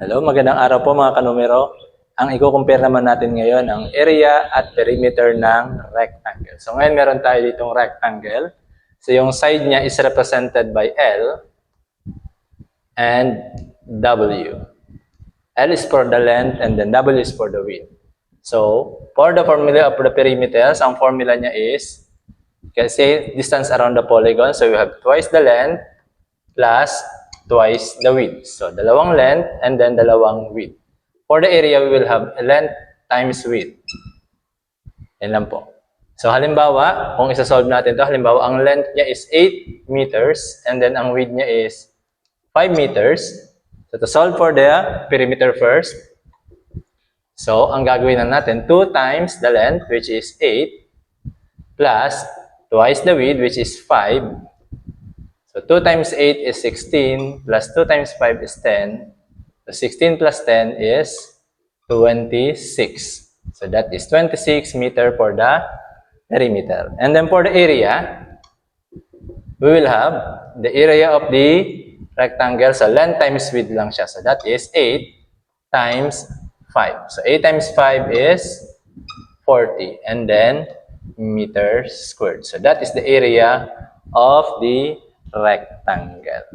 Hello, magandang araw po mga kanumero. Ang i-compare naman natin ngayon ang area at perimeter ng rectangle. So ngayon meron tayo ditong rectangle. So yung side niya is represented by L and W. L is for the length and then W is for the width. So for the formula of the perimeters, ang formula niya is, kasi distance around the polygon, so we have twice the length plus twice the width. So, dalawang length and then dalawang width. For the area, we will have length times width. Yan lang po. So, halimbawa, kung isa-solve natin to, halimbawa, ang length niya is 8 meters and then ang width niya is 5 meters. So, to solve for the perimeter first, so, ang gagawin na natin, 2 times the length, which is 8, plus twice the width, which is 5. So 2 times 8 is 16, plus 2 times 5 is 10. So 16 plus 10 is 26. So that is 26 meter for the perimeter. And then for the area, we will have the area of the rectangle. So length times width lang siya. So that is 8 times 5. So 8 times 5 is 40. And then meters squared. So that is the area of the rectangle.